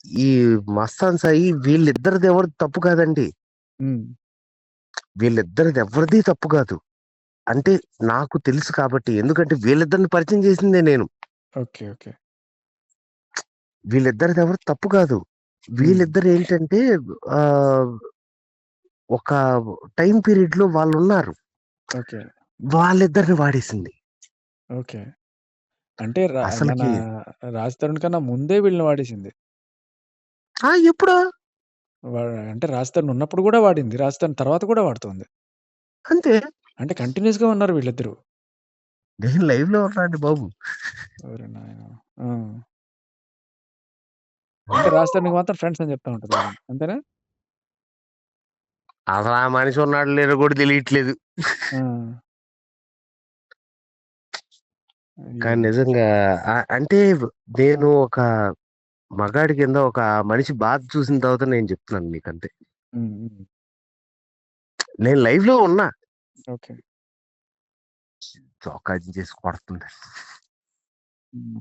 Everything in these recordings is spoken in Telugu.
ఈ మస్తాన్ సాయి వీళ్ళిద్దరిది ఎవరిది తప్పు కాదండి. హ్మ్. వీళ్ళిద్దరిది ఎవరిది తప్పు కాదు. అంటే నాకు తెలుసు కాబట్టి. ఎందుకంటే వీళ్ళిద్దరిని పరిచయం చేసిందే నేను. ఓకే. ఓకే. వీళ్ళిద్దరిది ఎవరిది తప్పు కాదు. హ్మ్. వీళ్ళిద్దరు ఏంటంటే ఆహ్, ఒక టైమ్ పీరియడ్‌లో వాళ్ళున్నారు. ఓకే. వాళ్ళిద్దరిని వాడేసింది. ఓకే. అంటే మన అసలకి 'రాజ్ తరుణ్' కన్నా ముందే వీళ్ళని వాడేసింది. ఎప్పుడో వా అంటే 'రాజ్ తరుణ్' ఉన్నప్పుడు గూడా వాడింది. 'రాజ్ తరుణ్' తర్వాత కూడా వాడుతోంది. అంతే. అంటే కంటిన్యూయస్‌గా ఉన్నారు వీళ్ళిద్దరూ. నేను లైవ్‌లో ఉన్నా అండి బాబు. ఓరి నాయనో! ఆ! అంటే 'రాజ్ తరుణ్‌కి' మాత్రం ఫ్రెండ్స్ అని చెప్తా ఉంటది ఆవిడ. అంతేనా? అసలు ఆ మనిషి ఉన్నాడో లేదో కూడా తెలియట్లేదు. ఆ! కానీ అయ్యయ్యో! నిజంగా అంటే నేను ఒక మగాడి కింద ఒక మనిషి బాధ చూసిన తర్వాత నేను చెప్తున్నాను మీకంతే. హ్మ్. హ్మ్. నేను లైవ్‌లో ఉన్నా. ఓకే. చొక్కా చేసి కొడుతుంది. హ్మ్.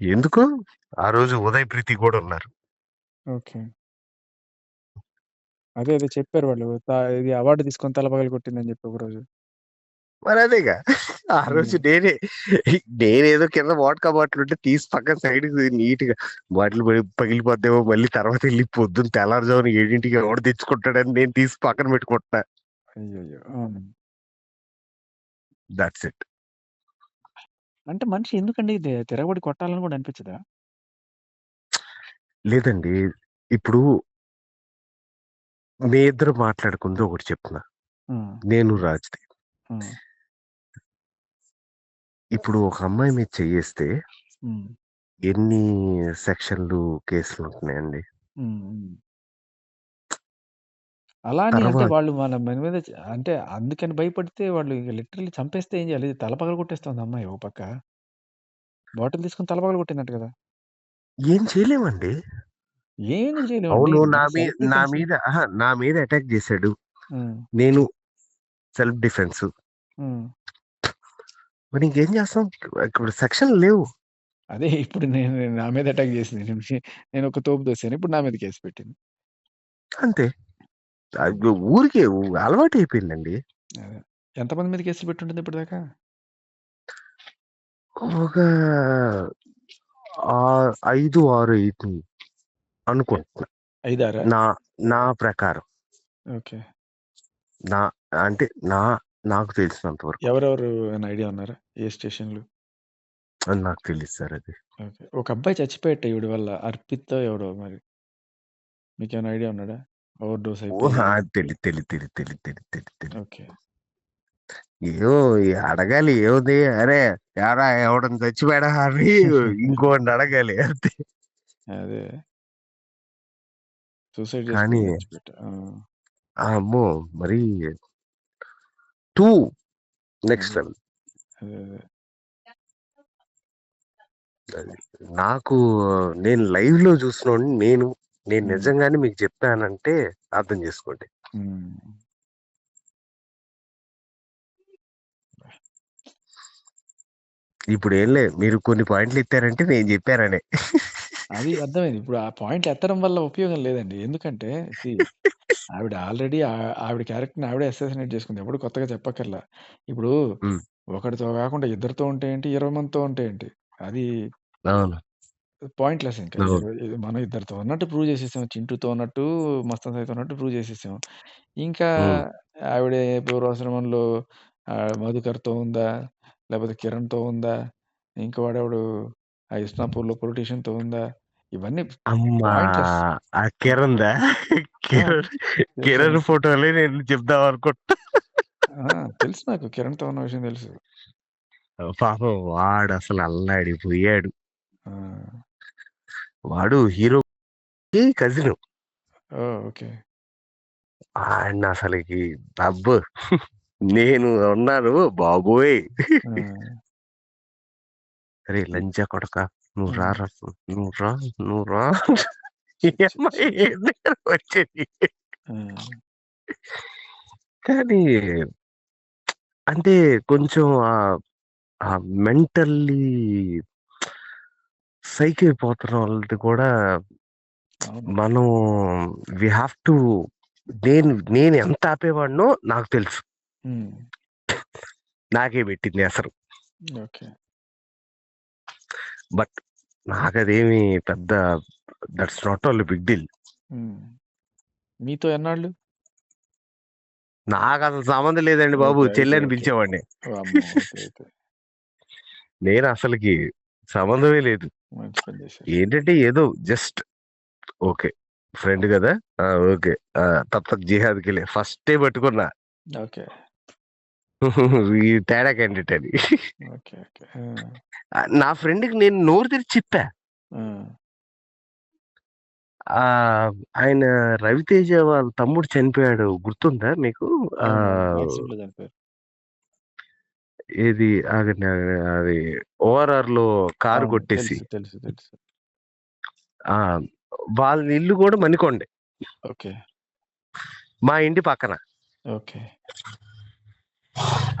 ఎందుకు? ఆ రోజు ఉదయ్ ప్రీతి కూడా ఉన్నారు. ఓకే. అదే చెప్పారు వాళ్ళు. ఇది అవార్డ్ తీసుకొని తల పగలగొట్టిందని చెప్పి ఒకరోజు. మరి అదేగా. ఆ రోజు హ్మ్. నేనేదో కింద వోడ్కా బాటిల్ ఉంటే తీసి పక్కన సైడ్‌కి నీట్‌గా బాటిల్ పగిలిపోద్దేమో మళ్ళీ తర్వాత ఎళ్లి పొద్దున్న తెల్లారుజామున 7కి ఎవడు తెచ్చుకుంటాడని నేను తీసి పక్కన పెట్టుకుంటున్నా. అయ్యయ్యో! అవును. Thoughts it. అంటే మనిషి ఎందుకండి తిరగబడి కొట్టాలని కూడా అనిపించదా? లేదండి. ఇప్పుడు మీ ఇద్దరు మాట్లాడుకుంది ఒకటి చెప్తున్నా. హ్మ్. నేను రాజ్‌ది. హ్మ్. ఇప్పుడు ఒక అమ్మాయి మీద చెయ్యేస్తే హ్మ్. ఎన్ని సెక్షన్‌లు కేసులుంటున్నాయండి. హ్మ్. హ్మ్. అలా అని అంటే తర్వాత వాళ్ళు మన మీద అంటే అందుకని భయపడితే వాళ్ళు ఇక లిటరల్లీ చంపేస్తే ఏం చేయాలి? తల పగలగొట్టేస్తోంది అమ్మాయి ఓ పక్క. బాటిల్ తీసుకొని తల పగలగొట్టిందంట కదా! ఏం చేయలేమండి. ఏమి చేయలేమండి. అవును. మన సెల్ఫ్ డిఫెన్స్. నా మీద అటాక్ చేసాడు. హ్మ్. నేను సెల్ఫ్ డిఫెన్సు. హ్మ్. మరి ఇంకేం చేస్తాం? ఇప్పుడు సెక్షన్‌లు లేవు. అదే ఇప్పుడు నా మీద అటాక్ చేసింది. నేను ఒక తోపు దోసాను. ఇప్పుడు నా మీద కేస్ పెట్టింది. అంతే. ఊరికే అలవాటయిపోయిందండి. అదే. ఎంతమంది మీద కేసులు పెట్టుంటుంది ఇప్పటిదాకా? ఒక 5, 6 అయితుంది అనుకుంటున్నా. 5, 6 నా నా ప్రకారం. ఓకే. నా అంటే నాకు తెలిసినంత వరకు. ఎవరెవరు ఏమైనా ఐడియా ఉన్నారా? ఏ స్టేషన్‌లు? అది నాకు తెలీదు సార్ అది. ఓకే. ఒక అబ్బాయి చచ్చిపోయాట ఈవిడ వల్ల. అర్పితో ఎవడో మరి. మీకేమైనా ఐడియా ఉన్నాడా? ఓవర్‌డోస్ అయిపోయి తెలీదు. తెలీదు. తెలీదు. తెలీదు. తెలీదు. తెలీదు. తెలీదు. ఓకే. ఏమో అడగాలి ఏముంది? అరే! ఏరా ఎవడన్నా చచ్చిపోయాడా అని ఇంకోడిని అడగాలి అంతే. అదే. సూసైడ్ కానీ చేసుకొని చచ్చిపోయాట. ఆ! అమ్మో! మరి 2 నెక్స్ట్ అదే. లెవెల్. అదే. అది. నాకు నేను లైవ్‌లో చూసినోడిని నేను హ్మ్. నిజంగానే మీకు చెప్పానంటే అర్థం చేసుకోండి. హ్మ్. ఇప్పుడు ఏం లేదు. మీరు కొన్ని పాయింట్లు ఎత్తారంటే నేను చెప్పాననే. అది అర్థమైంది. ఇప్పుడు ఆ పాయింట్లు ఎత్తడం వల్ల ఉపయోగం లేదండి. ఎందుకంటే ఆవిడ ఆల్రెడీ ఆవిడ క్యారెక్టర్‌ని ఆవిడే అసాసినేట్ చేసుకుంది. ఎవడు కొత్తగా చెప్పక్కర్లా. ఇప్పుడు హ్మ్. ఒకడితో కాకుండా ఇద్దరితో ఉంటే ఏంటి? 20 మందితో ఉంటే ఏంటి? అది అవును. పాయింట్‌లెస్ ఇంకా. అవును. మనం ఇద్దరితో ఉన్నట్టు ప్రూవ్ చేసేసాం. చింటూతో ఉన్నట్టు, మస్తాన్ సాయితో ఉన్నట్టు ప్రూవ్ చేసేసాం. ఇంకా హ్మ్. ఆవిడ పూర్వాశ్రమంలో మధుకర్‌తో ఉందా? లేకపోతే కిరణ్‌తో ఉందా? ఇంక వాడెవడు ఆ ఇస్నాపూర్‌లో పొలిటీషియన్‌తో ఉందా? ఇవన్నీ అమ్మా! పాయింట్‌లెస్. ఆ కిరణ్‌దా? ఆ! కిరణ్ కిరణ్ తెలుసండి. ఫోటోలే నేను చెప్దాం అనుకుంటున్నా. ఆ! తెలుసు నాకు. కిరణ్‌తో ఉన్న విషయం తెలుసు. పాపం వాడసలు అల్లాడిపోయాడు. ఆ! వాడు హీరోకి కజిను. ఓహ్! ఓకే. ఆయన్నసలకి అబ్బో! నేను ఉన్నాను బాబోయ్! ఆ! "అరేయ్ లంజా కొడకా నువ్వు హ్మ్. రారా నువ్వు రా నువ్వు రా" ఈ ఛీ! ఛీ! ఛీ! అమ్మాయి ఏందిరా వచ్చేది. ఆ! కానీ అంటే కొంచెం మెంటల్లీ సైకి అయిపోతున్న వాళ్ళది కూడా అవును. మనం వి హ్యావ్ టు నేను ఎంత ఆపేవాడినో నాకు తెలుసు. హ్మ్. నాకే పెట్టింది అసలు. ఓకే. బట్ నాకదేమి పెద్ద that's not all big deal. Hmm. మీతో ఎన్నాళ్ళు? నాకసలు సంబంధం లేదండి బాబు. ఓకే. చెల్లి అని ఓకే. పిలిచేవాడిని. వామ్మో! ఓకే. నేను అసలకి సంబంధమే లేదు. మంచి పని చేశారు. ఏంటంటే ఏదో జస్ట్ ఓకే. ఫ్రెండ్ గదా! ఓకే. తబ్ తక్ జిహాద్‌కెళ్ళి ఫస్టే పట్టుకున్నా. ఓకే. ఈ తేడా క్యాండిడేట్ అని. ఓకే. నా ఫ్రెండ్‌కి నేను నోరు తెరిచి చెప్పా. ఆ! ఆయన 'రవితేజ' వాళ్ళ తమ్ముడు చనిపోయాడు గుర్తుందా మీకు? అవునవును. ఆహ్, యాక్సిడెంట్‌లో చనిపోయారు. ఏది ఆగండి. అది 'ఓఆర్ఆర్‌లో' కారు అవును. కొట్టేసి. తెలుసు. ఆ! వాళ్ళ ఇల్లు గూడా మణికొండే. ఓకే. మా ఇంటి పక్కన. ఓకే.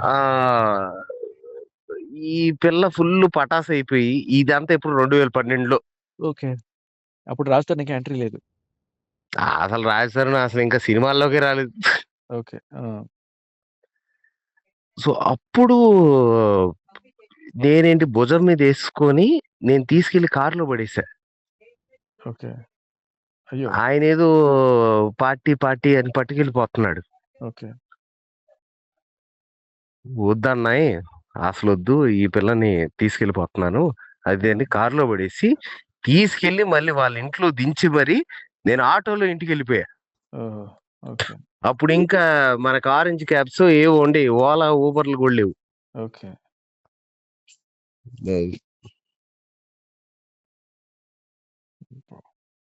ఆహ్, ఈ పిల్ల ఫుల్లు పటాసయిపోయి ఇదంతా ఎప్పుడు 2012లో. ఓకే. అప్పుడు 'రాజ్ తరుణ్‌కి' ఎంట్రీ లేదు. అసలు రాజశేఖర్ అసలింకా సినిమాల్లోకే రాలేదు. ఓకే. ఆ! సో, అప్పుడు నేనేంటి భుజం మీదేసుకొని నేను తీసుకెళ్ళి కార్‌లో పడేసా. ఓకే. అయ్యో! ఆయనేదో పార్టీ అని పట్టుకెళ్ళిపోతున్నాడు. ఓకే. వద్దన్నాయి. అసలొద్దు. ఈ పిల్లని తీసుకెళ్ళిపోతున్నాను. అది ఆ! అని కార్‌లో పడేసి, తీసుకెళ్ళి మళ్ళీ వాళ్ళ ఇంట్లో దించి మరి నేను ఆటోలో ఇంటికెళ్ళిపోయా. ఓహో! ఓకే. అప్పుడింకా మనకు ఆరెంజ్ క్యాబ్సో ఏవో ఉండేవి. ఓలా, ఊబర్‌లు గూడా లేవు. ఓకే. అది.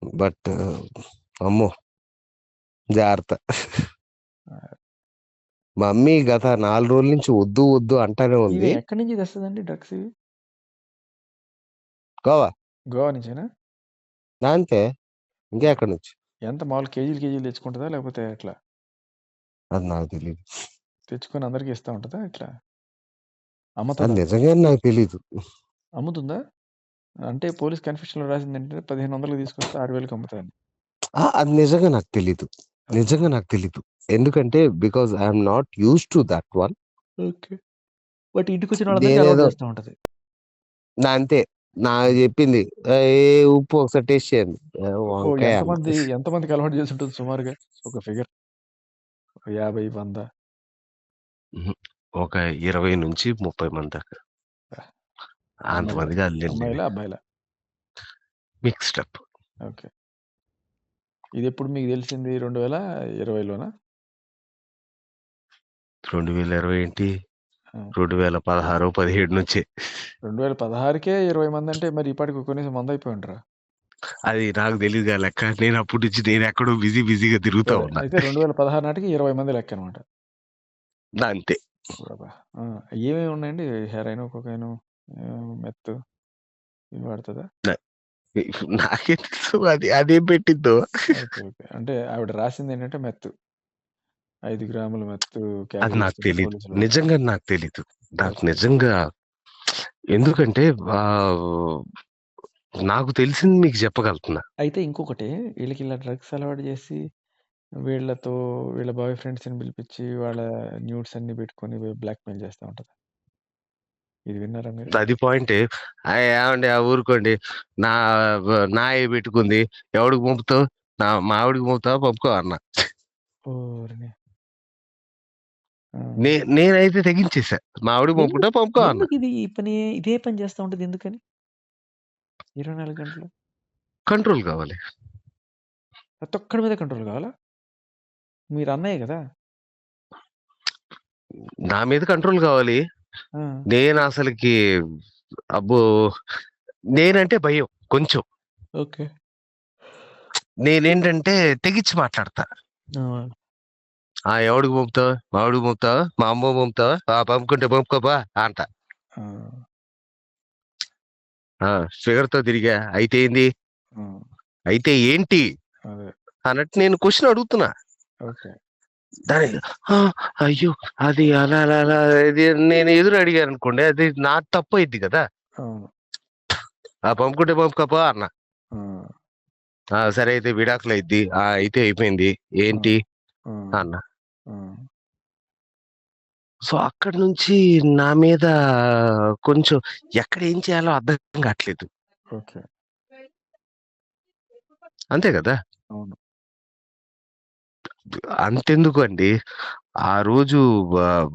బట్ అమ్మో! జాగ్రత్త. ఆ! మమ్మీ గత 4 రోజుల నుంచి వద్దు అంటానే ఈమె ఉంది. ఎక్కడి నుంచి తెస్తదండి డ్రగ్స్ ఇవి? గోవా. గోవా నుంచేనా? అంతే. ఇంకెక్కడి నుంచి? ఎంత మామూలుగా కేజీలు తెచ్చుకుంటదా? లేకపోతే ఎట్లా? అది నాకు తెలీదు. తెచ్చుకొని అందరికి ఇస్తా ఉంటదా ఎట్లా? అది అమ్మతదా? నిజంగానే నాకు తెలీదు. అమ్ముతుందా? అంటే పోలీస్ కన్ఫెషన్‌లో రాసిందేంటంటే 1500కి తీసుకొస్తే 6000కి అమ్ముతాదని. అది నిజంగా నాకు తెలీదు. ఓకే. నిజంగా నాకు తెలీదు. ఎందుకంటే because I am not used to that one. Okay. But ఇంటికొచ్చిన వాళ్ళందరికి అలవాటు నేనేదో చేస్తా ఉంటది. అంతే. నాకు హ్మ్. చెప్పింది. ఉప్పు ఒకసారి టేస్ట్ చేయండి. ఓహ్! వంకాయ అన్న. ఎంతమందికి అలవాటు చేసుంటది సుమారుగా? ఒక ఫిగర్ 50, 100 హుహు. ఒక 20-30 మంది దాకా. అబ్బా! అమ్మాయిలా? అంతమంది కాదులెండి. అమ్మాయిలా? అబ్బాయిలా? Mixed up. ఓకే. ఇదెప్పుడు మీకు తెలిసింది 2020లోనా? 2020 ఏంటి? ఆ! 2016, 17 నుంచే. 2016కే 20 మందంటే మరి ఈ పాటికి కనీసం 100 అయిపోయి ఉంటారా? అది నాకు తెలీదుగా లెక్క. నేను అప్పటి నుంచి నేనెక్కడో బిజీగా తిరుగుతా సరే. ఉన్నా. అయితే 2016 నాటికి 20 మంది లెక్కనమాట. అంతే. అబ్బబ్బా! ఆ! ఏమేమి ఉన్నాయండి? హెరాయిను, కొకైను, మెత్ ఇవి వాడతదా? న నాకేం తెలుసు అదేం పెట్టిద్దో. ఓకే. అంటే ఆవిడ రాసిందేంటంటే మెత్. 5 గ్రాముల మెత్ అది క్యాలరీస్ నాకు కింద తెలీదు. పోలీసులు పట్టుకున్నారు. నిజంగా నాకు తెలీదు. నాకు ఓకే. నిజంగా ఎందుకంటే నాకు తెలిసింది మీకు చెప్పగలుగుతున్నా. అయితే ఇంకొకటి ఈళ్ళకిలా డ్రగ్స్ అలవాటు చేసి వీళ్ళతో వీళ్ళ బాయ్ ఫ్రెండ్స్‌ని పిలిపిచ్చి వాళ్ళ న్యూడ్స్ అన్నీ పెట్టుకొని బ్లాక్‌మెయిల్ చేస్తా ఉంటదా? ఇది విన్నారా మీరు? అది పాయింటే. ఏవండీ ఊరుకోండి. నా నాయి పెట్టుకుంది. ఎవడికి పంపుతావు? మా ఆవిడకి పంపుతావా? పంపుకో అన్నా. ఓరిని! ఆ! నేనైతే తెగించేసా. మా ఆవిడకి పంపుకుంటా పంపుకో అన్నా. ఎందుకిది ఈ పని ఇదే పని చేస్తా ఉంటది ఎందుకని? 24 గంటలు. కంట్రోల్ కావాలి. ప్రతి ఒక్కడి మీద కంట్రోల్ కావాలా? మీరు అన్నయ్య గదా! నా మీద కంట్రోల్ కావాలి. ఆ! నేనసలకి అబ్బో! నేనంటే భయం కొంచెం. ఓకే. నేనేంటంటే తెగిచ్చి మాట్లాడతా. ఆ! ఎవడికి పంపుతావు? మా ఆవిడకి పంపుతావా? మా అమ్మకి పంపుతావా? పంపుకుంటే పంపుకోపా అంట. ఆ! ఆ! ఫిగర్‌తో తిరిగా. అయితే ఏంది? ఆ! అయితే ఏంటి? అదే. అన్నట్టు నేను క్వెషన్ అడుగుతున్నా. ఓకే. దానికి ఆ! అయ్యో! అది అలా ఇది నేను ఎదురు అడిగాననుకోండి అది నా తప్పయిద్ది కదా! అవును. పంపుకుంటే పంపుకోపో అన్న. ఆ! సరే అయితే విడాకులు అయిద్ది. అయితే అయిపోయింది. ఆ! ఏంటి ఆ! అన్న. ఆ! సో అక్కడి నుంచి నా మీద కొంచెం ఎక్కడ ఏం చేయాలో అర్థం కావట్లేదు. ఓకే. అంతే కదా! అవును. అంతెందుకు అండి. ఆ రోజు ఆహ్,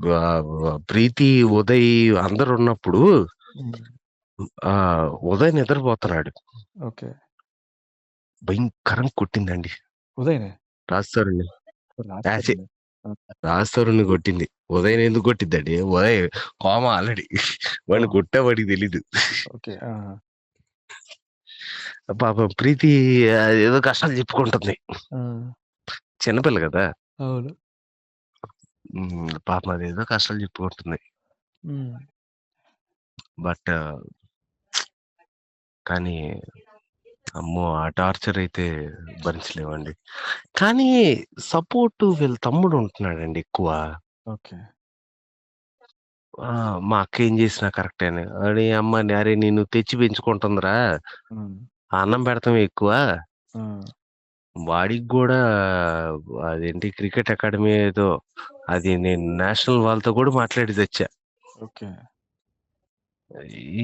బ బ ప్రీతి, ఉదయ్ అందరున్నప్పుడు హ్మ్. ఉదయ్ నిద్రపోతున్నాడు. ఓకే. భయంకరంగా కొట్టిందండి. ఉదయనే. రాజ్ తరుణ్‌ని. ఛీ! రాజతరుణ్. ఆ! రాజ్ తరుణ్‌ని కొట్టింది. ఉదయ్‌ని ఎందుకు కొట్టిద్దండి? Uday coma already. ఆ! వాడిని కొట్టా వాడికి తెలీదు. ఓకే. ఆ! పాపం ప్రీతి ఏదో కష్టాలు చెప్పుకుంటుంది. ఆ! చిన్నపిల్ల గదా! అవును. పాపం అదేదో కష్టాలు చెప్పుకుంటుంది. హ్మ్. బట్ కానీ అమ్మో! ఆ టార్చర్ అయితే భరించలేమండి. కానీ సపోర్ట్ వీళ్ళ తమ్ముడు ఉంటున్నాడండి ఎక్కువ. ఓకే. మా అక్క ఏం చేసినా కరెక్టే అని. అరే అమ్మ అరే నిన్ను తెచ్చి పెంచుకుంటుందిరా. హ్మ్. అన్నం పెడతామే ఎక్కువ. ఆ! వాడికి గూడా అదేంటి క్రికెట్ అకాడమీ ఏదో అది నేను నేషనల్ వాళ్ళతో కూడా మాట్లాడి తెచ్చా. ఓకే.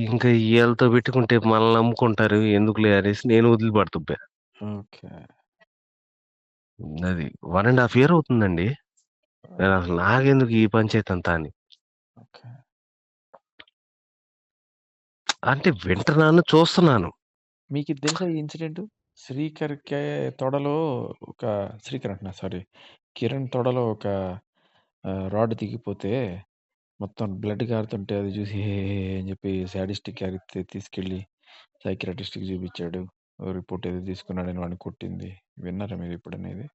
ఇంకా ఈళ్ళతో పెట్టుకుంటే మనల్ని నమ్ముకుంటారు. ఎందుకులే అనేసి నేను వదిలిపెడుతుబ్బా. ఓకే. అది 1 ½ ఇయర్ అవుతుందండి. నేనసలు నాకెందుకు ఈ పంచాయతీ అంతా అని. ఓకే. అంటే వింటున్నాను, చూస్తున్నాను. మీకిది తెలుసా ఈ ఇన్సిడెంటు? శ్రీకర్‌కే తొడలో ఒక శ్రీకర్ అంటున్నా సారీ. కిరణ్ తొడలో ఒక రాడ్ దిగిపోతే మొత్తం బ్లడ్ కారుతుంటే అది చూసి హే! హే! హే! అని చెప్పి సాడిస్టిక్ క్యారెక్టర్ తీసుకెళ్ళి సైకియాట్రిస్ట్‌కి చూపించాడు. రిపోర్ట్ ఏదో తీసుకున్నాడని వాడిని కొట్టింది. విన్నారా మీరెప్పుడైనా ఇది?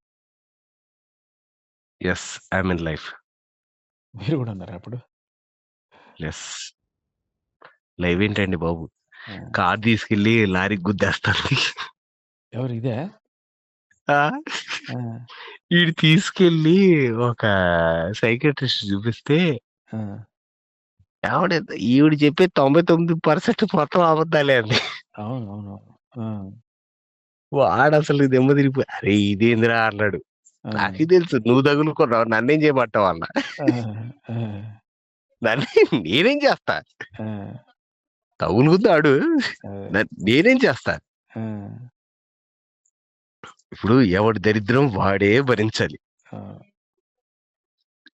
Yes. I am in life. మీరు గూడా అన్నారా అప్పుడు? యెస్. లైవ్ ఏంటండి బాబు. ఆ! కారు తీసుకెళ్ళి లారీకి గుద్దేస్తాను. ఎవరు ఇదా? ఆ! ఆ! ఈడు తీసుకెళ్ళి ఒక సైకియాట్రిస్ట్ చూపిస్తే ఆ! ఏవండీ ఈవిడ చెప్పేది 99% మొత్తం అబద్దాలే అంది. అవునవునవును. ఆ! వాడసలు దిమ్మ తిరిగిపోయి "అరేయ్! ఇదేందిరా" అన్నాడు. ఆ! నాకే తెలుసు నువ్వు తగులుకున్నావు. నన్నేం చేయమంటావు అన్నా. ఆ! ఆ! నేనేం చేస్తా? ఆ! తగులుకుంది ఆడు. అదే. నేనేం చేస్తా? ఆ! ఇప్పుడు ఎవడి దరిద్రం వాడే భరించాలి. ఆ!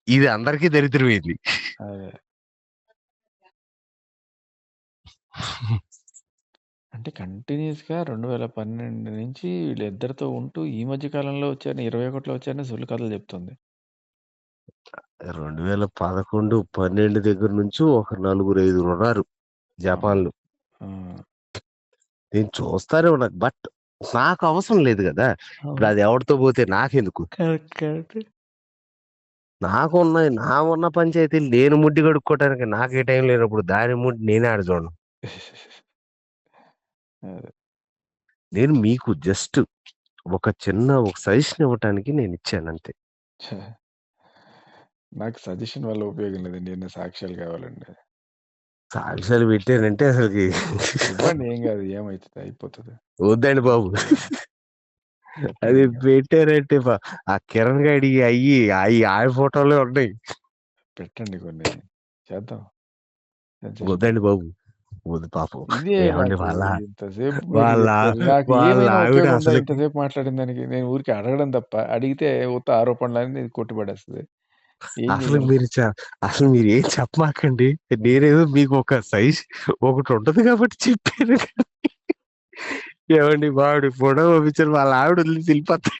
ఇది అందరికీ దరిద్రమైంది. అదే. అంటే కంటిన్యూయస్‌గా 2012 నుంచి వీళ్ళిద్దరితో ఉంటూ ఈ మధ్య కాలంలో వచ్చారని 21లో వచ్చారని సొల్లు కథలు చెప్తుంది. 2011, 12 దగ్గర నుంచి ఒక నలుగురు, ఐదుగురున్నారు అవును. జపాన్‌లో. ఆ! నేను చూస్తానే ఉన్నా. బట్ నాకు అవసరం లేదు గదా! ఇప్పుడు అవును. అది ఎవడితో పోతే నాకెందుకు? కరెక్ట్. కరెక్ట్. నా ఉన్న పంచాయతీలు నేను ముడ్డి కడుక్కోవటానికి నాకే టైం లేనప్పుడు దాని ముడ్డి నేనే ఆడ చూడను. అదే. నేను మీకు జస్ట్ ఒక సజెషన్ ఇవ్వటానికి నేనిచ్చానంతే. ఛ! నాకు సజెషన్ వల్ల ఉపయోగం లేదండి. ఏమైనా సాక్ష్యాలు కావాలండి. సాక్ష్యాలు పెట్టానంటే అసలకి ఇవ్వండి ఏం గాదు. ఏమైతది అయిపోతది. వద్దండి బాబు. పెట్టండి అది ఏం గాదు. పెట్టారంటే ఆ కిరణ్ గాడియి ఆడి ఫోటోలే ఉన్నాయి. పెట్టండి కొన్ని. చేద్దాం. సెన్సేషన్ వద్దండి చేద్దాం. బాబు. వద్దు పాపం. ఇదే ఏవండి నాకు ఇంతసేపు మీరు వాళ్ళ చెప్పారు. నాకు వాళ్ళ ఏమైనా ఆవిడ ఉపయోగం ఉందా అసలకి ఇంతసేపు మాట్లాడిన దానికి? నేను ఊరికే అడగడం తప్ప, అడిగితే ఉత్త ఆరోపణలని కొట్టి పడేస్తది. ఏం అసలు చేయగలను? మీరు అసలు మీరేం చెప్పమాకండి. నేనేదో మీకు ఒక ఒకటుంటది కాబట్టి చెప్పాను. ఏవండి వాడు ఫోటో పంపించారు. వాళ్ళ ఆవిడ వదిలేసి ఎళ్ళిపోద్ది.